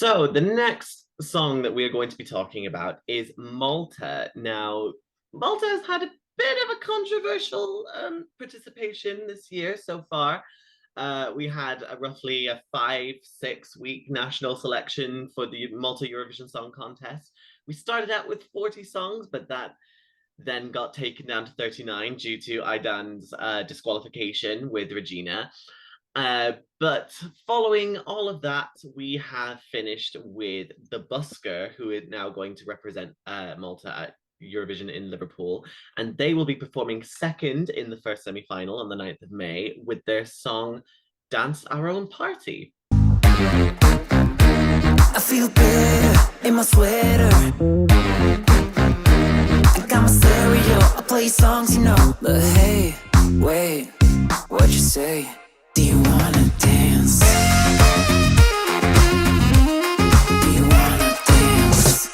So the next song that we are going to be talking about is Malta. Now, Malta has had a bit of a controversial participation this year so far. We had roughly a 5, 6 week national selection for the Malta Eurovision Song Contest. We started out with 40 songs, but that then got taken down to 39 due to Aidan's disqualification with Regina. But following all of that, we have finished with the Busker, who is now going to represent Malta at Eurovision in Liverpool. And they will be performing second in the first semi-final on the 9th of May with their song Dance Our Own Party. I feel better in my sweater. I got my stereo, I play songs, you know. But hey, wait, what you say? Do you wanna dance? Do you wanna dance?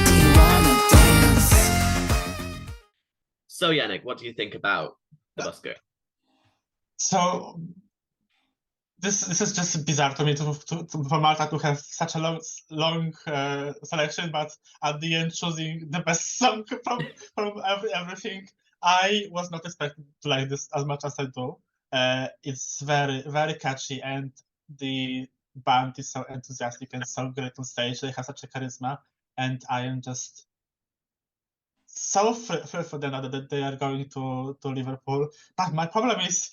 Do you wanna dance? So Janek, what do you think about the Busker? So this is just bizarre to me for Malta to have such a long selection, but at the end choosing the best song from everything. I was not expecting to like this as much as I do. It's very catchy, and the band is so enthusiastic and so great on stage. They have such a charisma, and I am just so thrilled for them that they are going to Liverpool. But my problem is,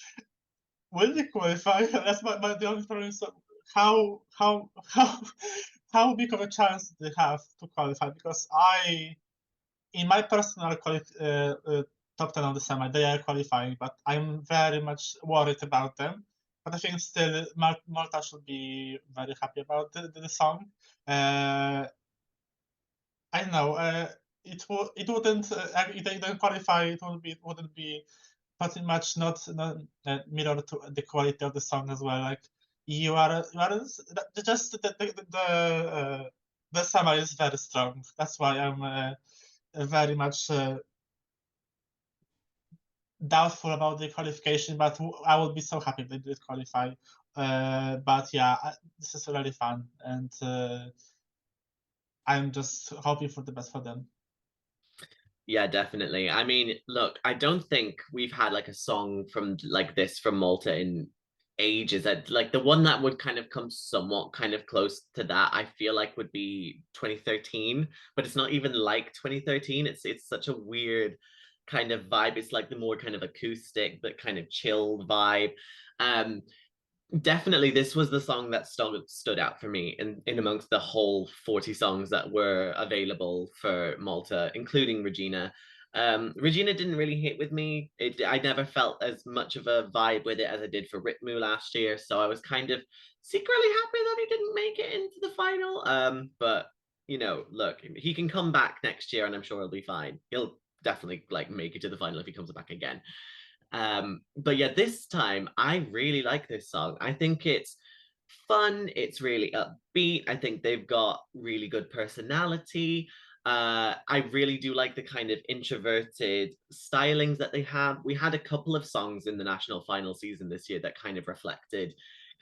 will they qualify? That's the only problem is how big of a chance they have to qualify, because in my personal top 10 of the summer, they are qualifying, but I'm very much worried about them. But I think still Malta should be very happy about the song. I don't know. It wouldn't if they don't qualify. It wouldn't be pretty much not mirror to the quality of the song as well. Like you are just the summer is very strong. That's why I'm very much doubtful about the qualification, but I would be so happy if they did qualify. But yeah, this is really fun, and I'm just hoping for the best for them. Yeah, definitely. I mean, look, I don't think we've had like a song from like this from Malta in ages. That like the one that would kind of come somewhat kind of close to that, I feel like would be 2013, but it's not even like 2013. It's such a weird kind of vibe. It's like the more kind of acoustic but kind of chilled vibe. Definitely this was the song that stood out for me in amongst the whole 40 songs that were available for Malta, including Regina. Regina didn't really hit with me. I never felt as much of a vibe with it as I did for Ritmu last year, so I was kind of secretly happy that he didn't make it into the final. But you know, look, he can come back next year and I'm sure he'll be fine. He'll definitely like make it to the final if he comes back again. But yeah, this time I really like this song. I think it's fun, it's really upbeat. I think they've got really good personality. I really do like the kind of introverted stylings that they have. We had a couple of songs in the national final season this year that kind of reflected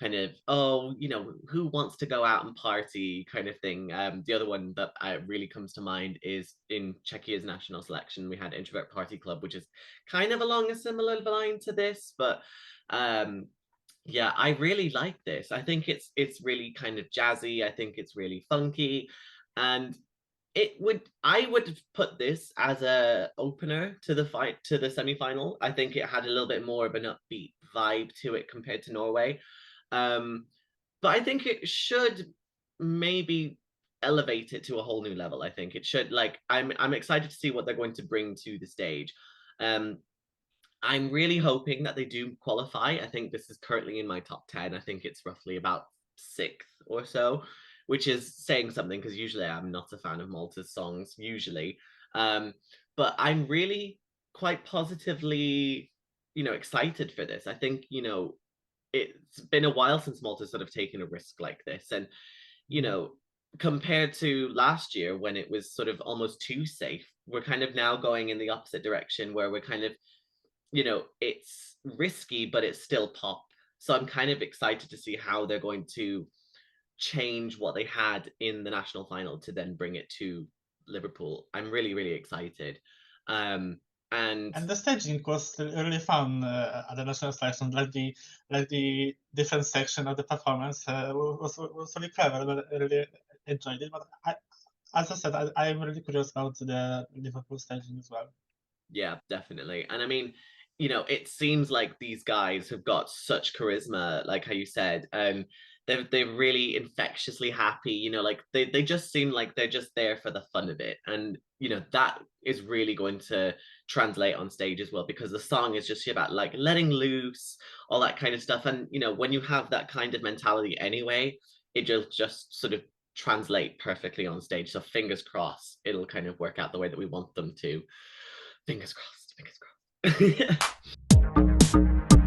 kind of, oh, you know, who wants to go out and party kind of thing. The other one that really comes to mind is in Czechia's national selection, we had Introvert Party Club, which is kind of along a similar line to this, but yeah, I really like this. I think it's really kind of jazzy. I think it's really funky, and I would put this as a opener to the semi-final. I think it had a little bit more of an upbeat vibe to it compared to Norway. But I think it should maybe elevate it to a whole new level. I think it should, like, I'm excited to see what they're going to bring to the stage. I'm really hoping that they do qualify. I think this is currently in my top 10. I think it's roughly about 6th or so, which is saying something because usually I'm not a fan of Malta's songs, usually. But I'm really quite positively, excited for this. I think, it's been a while since Malta's sort of taken a risk like this. And, compared to last year when it was sort of almost too safe, we're kind of now going in the opposite direction where we're kind of, it's risky, but it's still pop. So I'm kind of excited to see how they're going to change what they had in the national final to then bring it to Liverpool. I'm really, really excited. Um, and And the staging was really fun at the national selection. Like the different section of the performance was really clever. I really enjoyed it. But as I said, I'm really curious about the Liverpool staging as well. yeah, definitely. And I mean, you know, it seems like these guys have got such charisma, like how you said. They're really infectiously happy, you know, like they just seem like they're just there for the fun of it. And you know, that is really going to translate on stage as well, because the song is just about like letting loose, all that kind of stuff. And you know, when you have that kind of mentality anyway, it just sort of translate perfectly on stage. So fingers crossed it'll kind of work out the way that we want them to. Fingers crossed, fingers crossed.